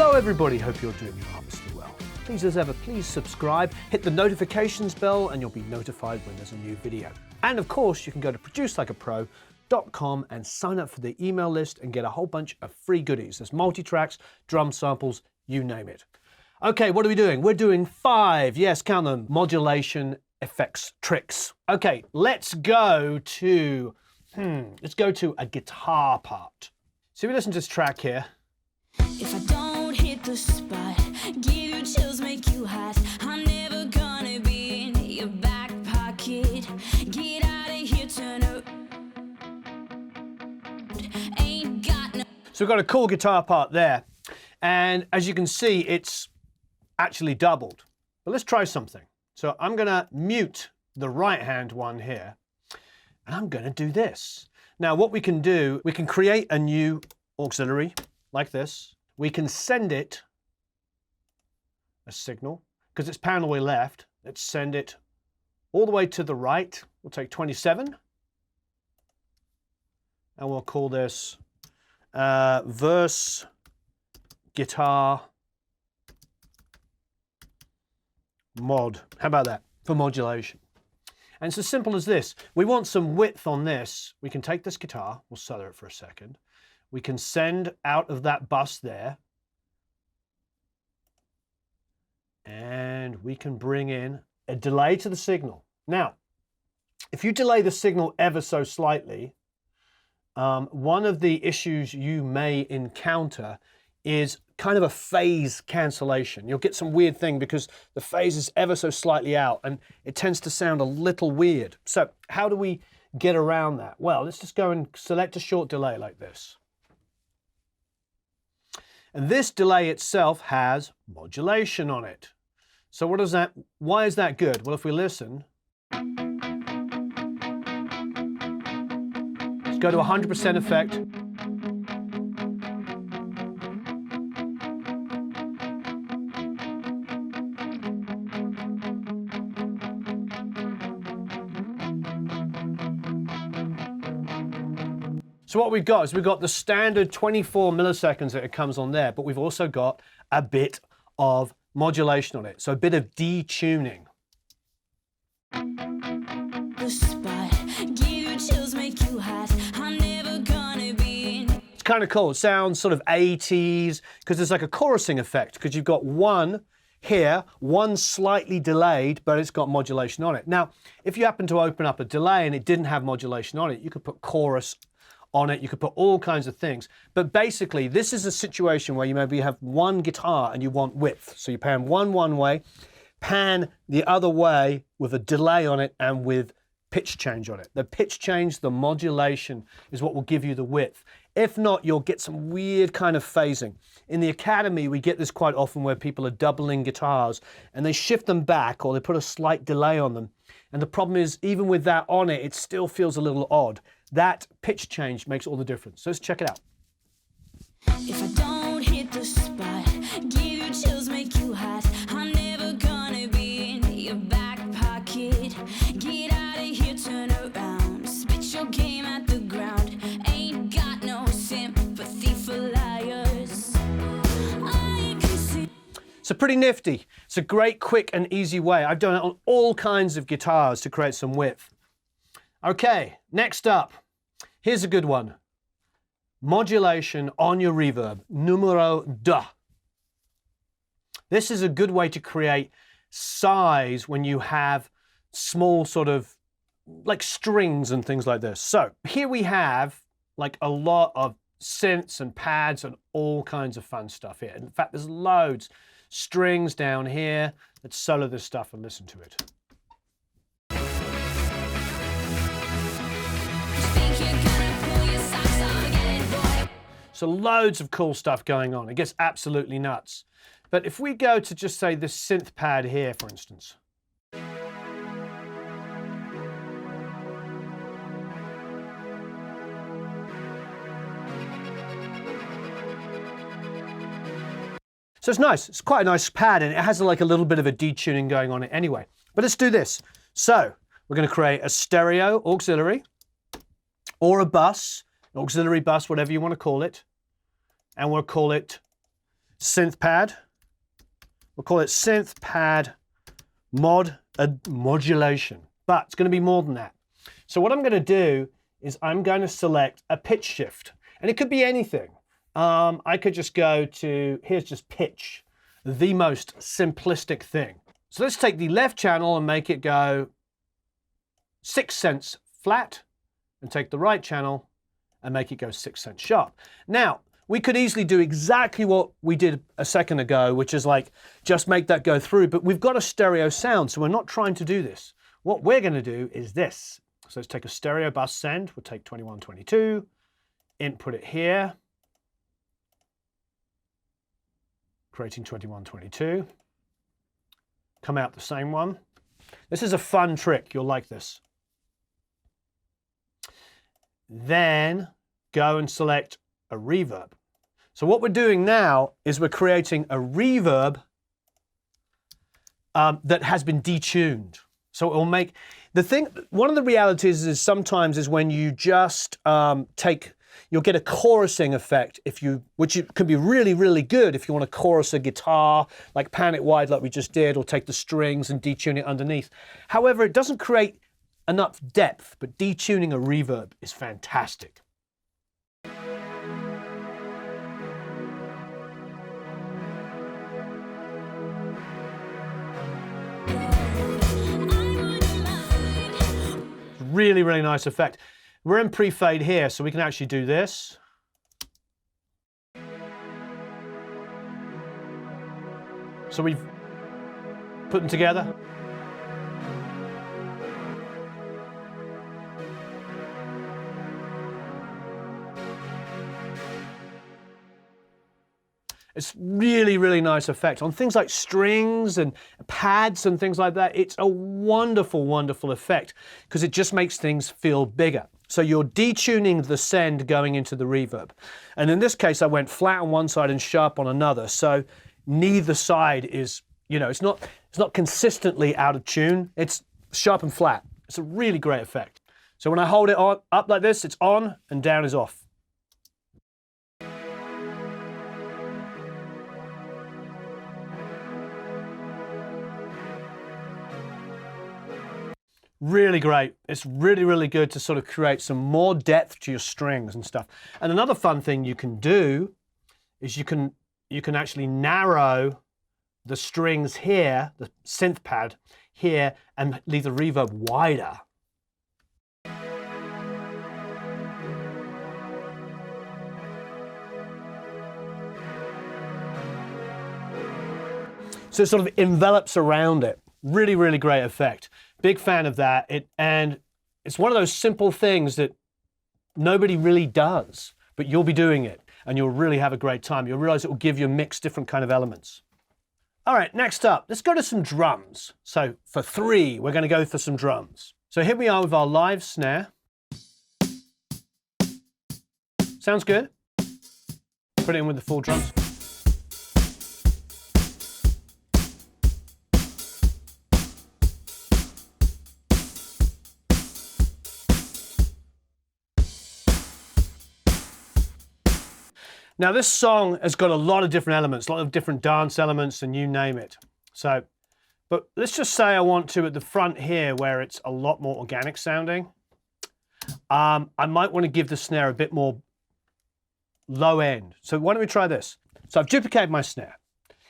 Hello everybody, hope you're doing marvelously well. Please as ever, please subscribe, hit the notifications bell and you'll be notified when there's a new video. And of course you can go to producelikeapro.com and sign up for the email list and get a whole bunch of free goodies. There's multitracks, drum samples, you name it. Okay, what are we doing? We're doing 5, yes, count them, modulation effects tricks. Okay, let's go to a guitar part. So we listen to this track here. If I don't hit the spot, give you chills, make you hot, I'm never gonna be in your back pocket. Get out of here, turn up. Ain't got no. So we've got a cool guitar part there. And as you can see, it's actually doubled. But let's try something. So I'm gonna mute the right hand one here. And I'm gonna do this. Now what we can do, we can create a new auxiliary like this. We can send it a signal because it's pound all the way left. Let's send it all the way to the right. We'll take 27 and we'll call this verse guitar mod. How about that for modulation? And it's as simple as this. We want some width on this. We can take this guitar, we'll solder it for a second. We can send out of that bus there. And we can bring in a delay to the signal. Now, if you delay the signal ever so slightly, one of the issues you may encounter is kind of a phase cancellation. You'll get some weird thing because the phase is ever so slightly out and it tends to sound a little weird. So how do we get around that? Well, let's just go and select a short delay like this. And this delay itself has modulation on it. So what is that? Why is that good? Well, if we listen, let's go to 100% effect. So what we've got is we've got the standard 24 milliseconds that it comes on there, but we've also got a bit of modulation on it. So a bit of detuning. It's kind of cool. It sounds sort of 80s because there's like a chorusing effect because you've got one here, one slightly delayed, but it's got modulation on it. Now, if you happen to open up a delay and it didn't have modulation on it, you could put chorus on it, you could put all kinds of things. But basically, this is a situation where you maybe have one guitar and you want width. So you pan one way, pan the other way with a delay on it and with pitch change on it. The pitch change, the modulation is what will give you the width. If not, you'll get some weird kind of phasing. In the Academy, we get this quite often where people are doubling guitars and they shift them back or they put a slight delay on them. And the problem is, even with that on it, it still feels a little odd. That pitch change makes all the difference. So let's check it out. If I don't hit the spot, give you chills, make you hot, I'm never gonna be in your back pocket. Get out of here, turn around, spit your game at the ground. Ain't got no sympathy for liars. I can see. So pretty nifty. It's a great, quick and easy way. I've done it on all kinds of guitars to create some width. Okay, next up, here's a good one. Modulation on your reverb, numero 2. This is a good way to create size when you have small sort of like strings and things like this. So here we have like a lot of synths and pads and all kinds of fun stuff here. In fact, there's loads. Strings down here. Let's solo this stuff and listen to it. So loads of cool stuff going on. It gets absolutely nuts. But if we go to just say this synth pad here, for instance. So it's nice. It's quite a nice pad and it has like a little bit of a detuning going on it anyway. But let's do this. So we're going to create a stereo auxiliary or a bus, an auxiliary bus, whatever you want to call it. And we'll call it synth pad. We'll call it synth pad modulation, but it's going to be more than that. So what I'm going to do is I'm going to select a pitch shift, and it could be anything. I could just go to, here's just pitch, the most simplistic thing. So let's take the left channel and make it go 6 cents flat, and take the right channel and make it go 6 cents sharp. Now, we could easily do exactly what we did a second ago, which is like, just make that go through, but we've got a stereo sound, so we're not trying to do this. What we're gonna do is this. So let's take a stereo bus send, we'll take 2122, input it here, creating 2122, come out the same one. This is a fun trick, you'll like this. Then go and select a reverb. So what we're doing now is we're creating a reverb that has been detuned. So it will make, the thing, one of the realities is sometimes is when you just you'll get a chorusing effect which can be really, really good if you want to chorus a guitar, like pan it wide like we just did, or take the strings and detune it underneath. However, it doesn't create enough depth, but detuning a reverb is fantastic. Really, really nice effect. We're in pre-fade here, so we can actually do this. So we've put them together. It's really, really nice effect. On things like strings and pads and things like that, it's a wonderful, wonderful effect because it just makes things feel bigger. So you're detuning the send going into the reverb. And in this case, I went flat on one side and sharp on another. So neither side is, it's not consistently out of tune. It's sharp and flat. It's a really great effect. So when I hold it up like this, it's on and down is off. Really great. It's really, really good to sort of create some more depth to your strings and stuff. And another fun thing you can do is you can actually narrow the strings here, the synth pad here, and leave the reverb wider. So it sort of envelops around it. Really, really great effect. Big fan of that. And it's one of those simple things that nobody really does, but you'll be doing it and you'll really have a great time. You'll realize it will give you a mix different kind of elements. All right, next up, let's go to some drums. So for 3, we're going to go for some drums. So here we are with our live snare. Sounds good. Put it in with the full drums. Now this song has got a lot of different elements, a lot of different dance elements, and you name it. So, but let's just say I want to at the front here where it's a lot more organic sounding. I might want to give the snare a bit more low end. So why don't we try this? So I've duplicated my snare.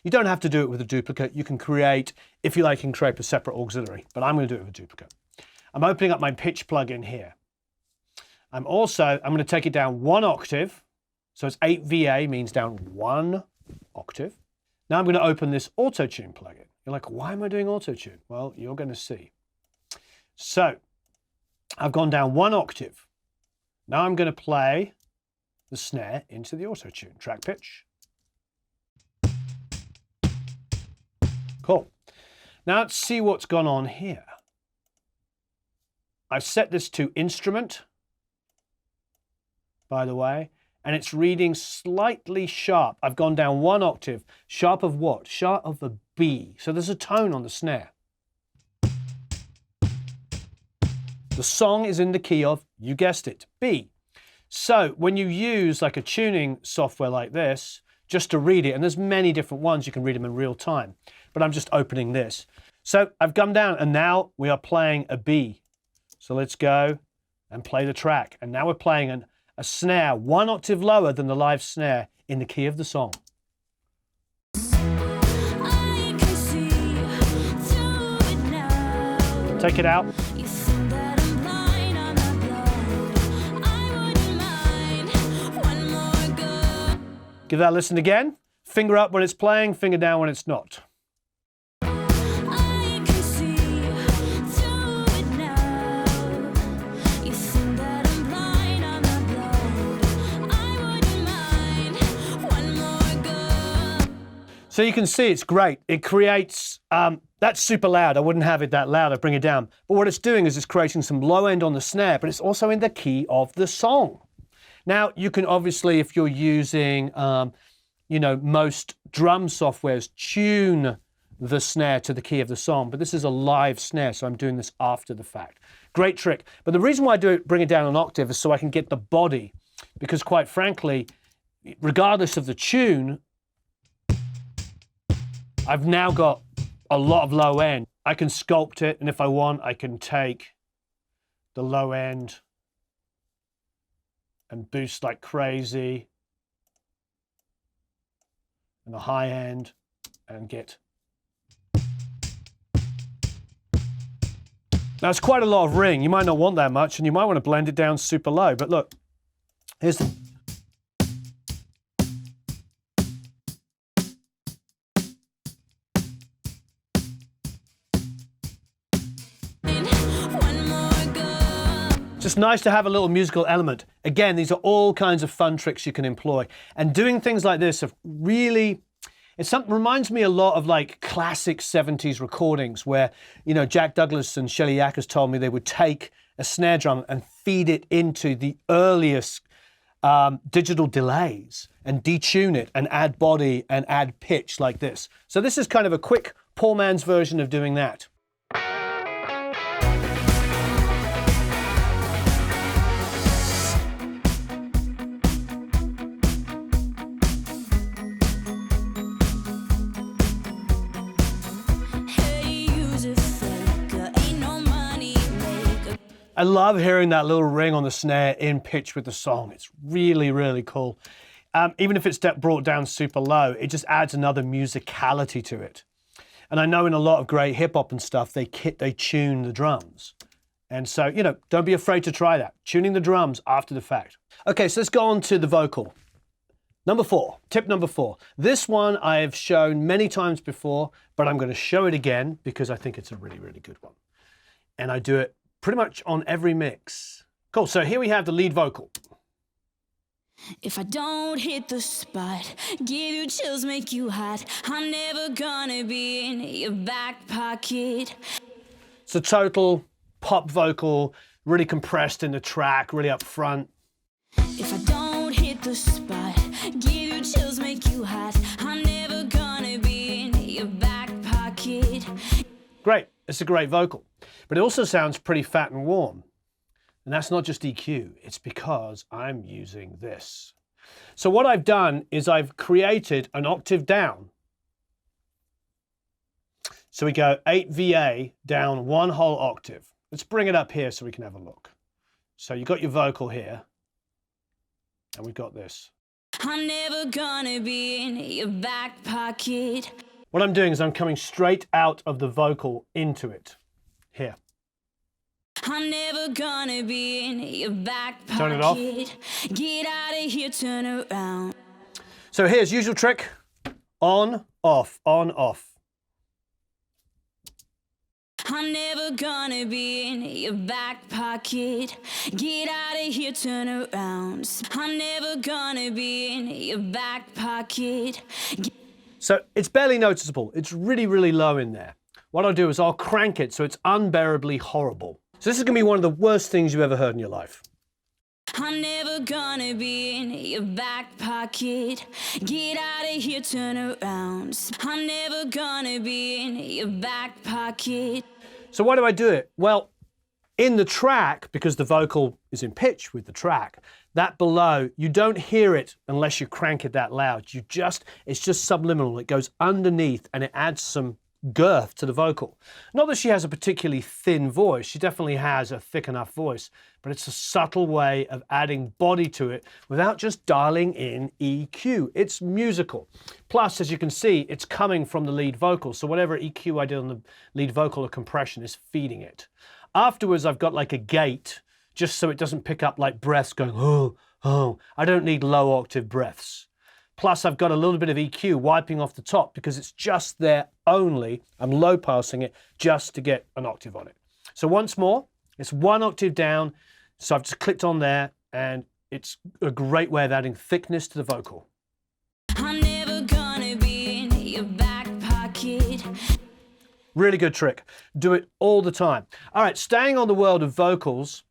You don't have to do it with a duplicate. You can create, if you like, you can create a separate auxiliary, but I'm going to do it with a duplicate. I'm opening up my pitch plugin here. I'm going to take it down 1 octave. So it's 8 VA, means down 1 octave. Now I'm going to open this auto-tune plugin. You're like, why am I doing auto-tune? Well, you're going to see. So I've gone down 1 octave. Now I'm going to play the snare into the auto-tune. Track pitch. Cool. Now let's see what's gone on here. I've set this to instrument, by the way. And it's reading slightly sharp. I've gone down 1 octave. Sharp of what? Sharp of a B. So there's a tone on the snare. The song is in the key of, you guessed it, B. So when you use like a tuning software like this just to read it. And there's many different ones. You can read them in real time. But I'm just opening this. So I've come down and now we are playing a B. So let's go and play the track. And now we're playing a snare 1 octave lower than the live snare in the key of the song. I can see through it now. Take it out. You think that I'm blind, I'm not blind. I wouldn't mind one more go. Give that a listen again. Finger up when it's playing, finger down when it's not. I can see through it now. You think that I'm blind, I'm not blind. I wouldn't mind one more go. So you can see it's great. It creates, that's super loud. I wouldn't have it that loud. I'd bring it down. But what it's doing is it's creating some low end on the snare, but it's also in the key of the song. Now, you can obviously, if you're using, most drum softwares, tune the snare to the key of the song, but this is a live snare, so I'm doing this after the fact. Great trick. But the reason why I bring it down an octave is so I can get the body, because quite frankly, regardless of the tune, I've now got a lot of low end. I can sculpt it, and if I want, I can take the low end and boost like crazy, and the high end, and get. Now it's quite a lot of ring. You might not want that much, and you might want to blend it down super low, but look, here's the. One more go. Just nice to have a little musical element. Again, these are all kinds of fun tricks you can employ. And doing things like this have really, reminds me a lot of like classic 70s recordings where, Jack Douglas and Shelley Yackers told me they would take a snare drum and feed it into the earliest digital delays and detune it and add body and add pitch like this. So this is kind of a quick poor man's version of doing that. I love hearing that little ring on the snare in pitch with the song. It's really, really cool. Even if it's brought down super low, it just adds another musicality to it. And I know in a lot of great hip hop and stuff, they tune the drums. And so, don't be afraid to try that. Tuning the drums after the fact. Okay, so let's go on to the vocal. Number 4, tip number 4. This one I've shown many times before, but I'm going to show it again because I think it's a really, really good one. And I do it pretty much on every mix. Cool, so here we have the lead vocal. If I don't hit the spot, give you chills, make you hot, I'm never gonna be in your back pocket. It's a total pop vocal, really compressed in the track, really up front. If I don't hit the spot, give you chills, make you hot, I'm never gonna be in your back pocket. Great, it's a great vocal. But it also sounds pretty fat and warm. And that's not just EQ, it's because I'm using this. So what I've done is I've created an octave down. So we go 8 VA down 1 whole octave. Let's bring it up here so we can have a look. So you've got your vocal here, and we've got this. I'm never gonna be in your back pocket. What I'm doing is I'm coming straight out of the vocal into it. Here. I'm never gonna be in your back pocket. Turn it off. Get out of here, turn around. So here's usual trick. On, off, on, off. I'm never gonna be in your back pocket. Get out of here, turn around. I'm never gonna be in your back pocket. So it's barely noticeable. It's really, really low in there. What I'll do is I'll crank it so it's unbearably horrible. So this is gonna be one of the worst things you've ever heard in your life. I'm never gonna be in your back pocket. Get out of here, turn around. I'm never gonna be in your back pocket. So why do I do it? Well, In the track, because the vocal is in pitch with the track, that below, you don't hear it unless you crank it that loud. It's just subliminal. It goes underneath and it adds some girth to the vocal. Not that she has a particularly thin voice. She definitely has a thick enough voice, but it's a subtle way of adding body to it without just dialing in EQ. It's musical. Plus, as you can see, it's coming from the lead vocal. So whatever EQ I did on the lead vocal or compression is feeding it. Afterwards, I've got like a gate, just so it doesn't pick up like breaths going, oh, oh. I don't need low octave breaths. Plus, I've got a little bit of EQ wiping off the top because it's just there only. I'm low passing it just to get an octave on it. So once more, it's 1 octave down. So I've just clicked on there and it's a great way of adding thickness to the vocal. I'm never gonna be in your back pocket. Really good trick. Do it all the time. All right, staying on the world of vocals,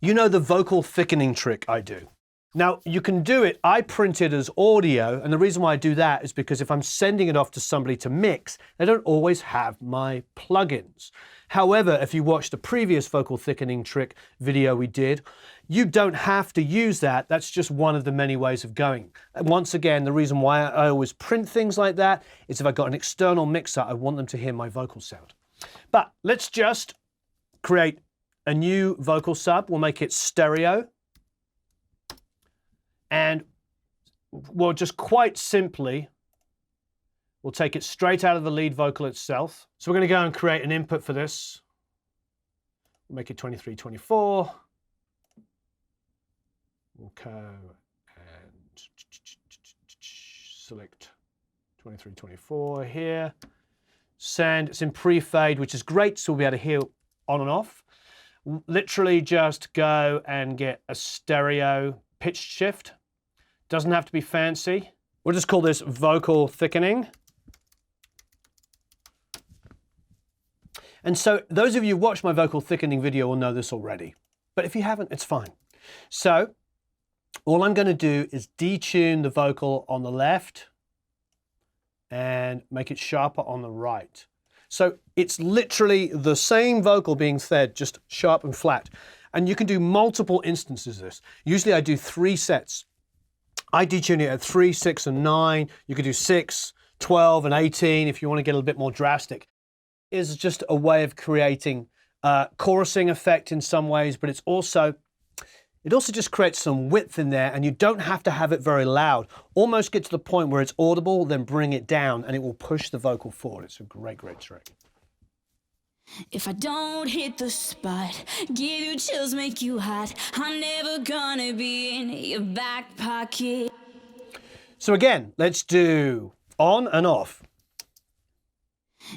you know the vocal thickening trick I do. Now, you can do it, I print it as audio, and the reason why I do that is because if I'm sending it off to somebody to mix, they don't always have my plugins. However, if you watched the previous vocal thickening trick video we did, you don't have to use that. That's just one of the many ways of going. And once again, the reason why I always print things like that is if I've got an external mixer, I want them to hear my vocal sound. But let's just create a new vocal sub. We'll make it stereo. And we'll just quite simply, we'll take it straight out of the lead vocal itself. So we're going to go and create an input for this. We'll make it 2324. Okay, and select 2324 here. Send, it's in pre-fade, which is great, so we'll be able to hear on and off. Literally just go and get a stereo pitch shift. Doesn't have to be fancy. We'll just call this vocal thickening. And so those of you who watched my vocal thickening video will know this already. But if you haven't, it's fine. So all I'm going to do is detune the vocal on the left and make it sharper on the right. So it's literally the same vocal being fed, just sharp and flat. And you can do multiple instances of this. Usually I do 3 sets. I detune it at 3, 6, and 9. You could do 6, 12, and 18 if you want to get a little bit more drastic. It's just a way of creating chorusing effect in some ways, but it also just creates some width in there, and you don't have to have it very loud. Almost get to the point where it's audible, then bring it down, and it will push the vocal forward. It's a great, great trick. If I don't hit the spot, give you chills, make you hot, I'm never gonna be in your back pocket. So again, let's do on and off.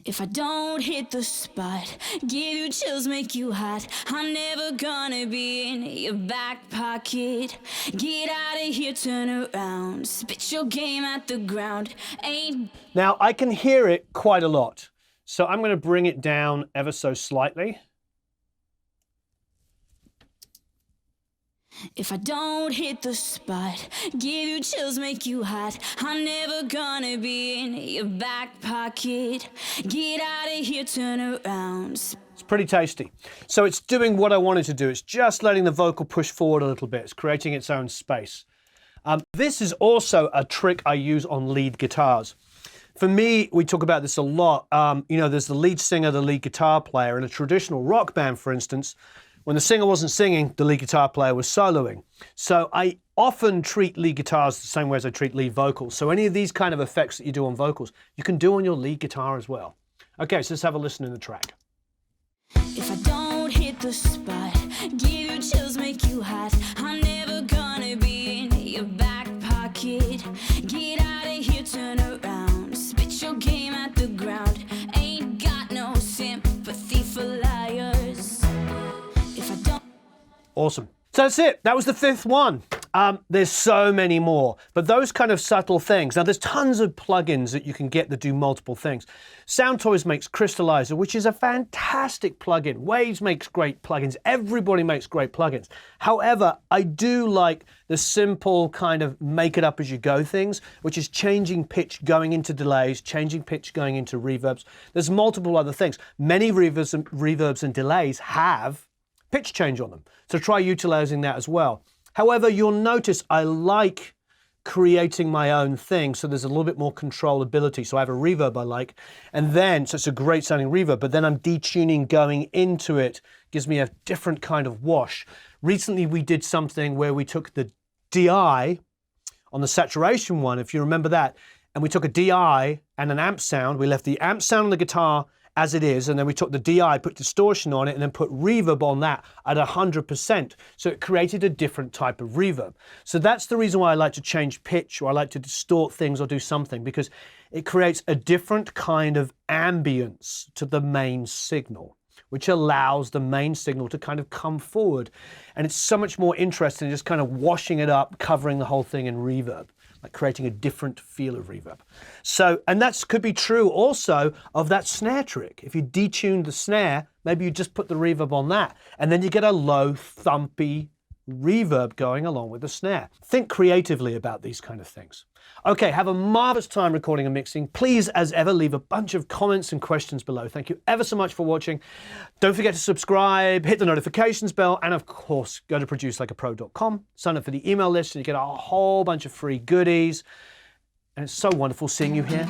If I don't hit the spot, give you chills, make you hot, I'm never gonna be in your back pocket. Get out of here, turn around, spit your game at the ground. Now I can hear it quite a lot. So I'm going to bring it down ever so slightly. If I don't hit the spot, give you chills, make you hot, I'm never gonna be in your back pocket. Get out of here, turn around. It's pretty tasty. So it's doing what I wanted to do. It's just letting the vocal push forward a little bit. It's creating its own space. This is also a trick I use on lead guitars. For me, we talk about this a lot. You know, there's the lead singer, the lead guitar player. In a traditional rock band, for instance, when the singer wasn't singing, the lead guitar player was soloing. So I often treat lead guitars the same way as I treat lead vocals. So any of these kind of effects that you do on vocals, you can do on your lead guitar as well. Okay, so let's have a listen in the track. If I don't hit the spot, give you chills, make you hot, I'm never gonna be in your back pocket. Get out of here, turn around, spit your game at the ground. Ain't got no sympathy for liars. If I don't... Awesome. So that's it. That was the 5th one. There's so many more, but those kind of subtle things. Now, there's tons of plugins that you can get that do multiple things. Soundtoys makes Crystallizer, which is a fantastic plugin. Waves makes great plugins. Everybody makes great plugins. However, I do like the simple kind of make it up as you go things, which is changing pitch going into delays, changing pitch going into reverbs. There's multiple other things. Many reverbs and delays have pitch change on them. So try utilizing that as well. However, you'll notice I like creating my own thing, so there's a little bit more controllability. So I have a reverb I like, and then, so it's a great sounding reverb, but then I'm detuning going into it, gives me a different kind of wash. Recently we did something where we took the DI on the saturation one, if you remember that, and we took a DI and an amp sound. We left the amp sound on the guitar as it is, and then we took the DI, put distortion on it, and then put reverb on that at 100%. So it created a different type of reverb. So that's the reason why I like to change pitch, or I like to distort things or do something, because it creates a different kind of ambience to the main signal, which allows the main signal to kind of come forward. And it's so much more interesting than just kind of washing it up, covering the whole thing in reverb, like creating a different feel of reverb. So, and that could be true also of that snare trick. If you detune the snare, maybe you just put the reverb on that, and then you get a low, thumpy reverb going along with the snare. Think creatively about these kind of things. Okay, have a marvelous time recording and mixing. Please, as ever, leave a bunch of comments and questions below. Thank you ever so much for watching. Don't forget to subscribe, hit the notifications bell, and of course, go to producelikeapro.com, sign up for the email list, and you get a whole bunch of free goodies. And it's so wonderful seeing you here.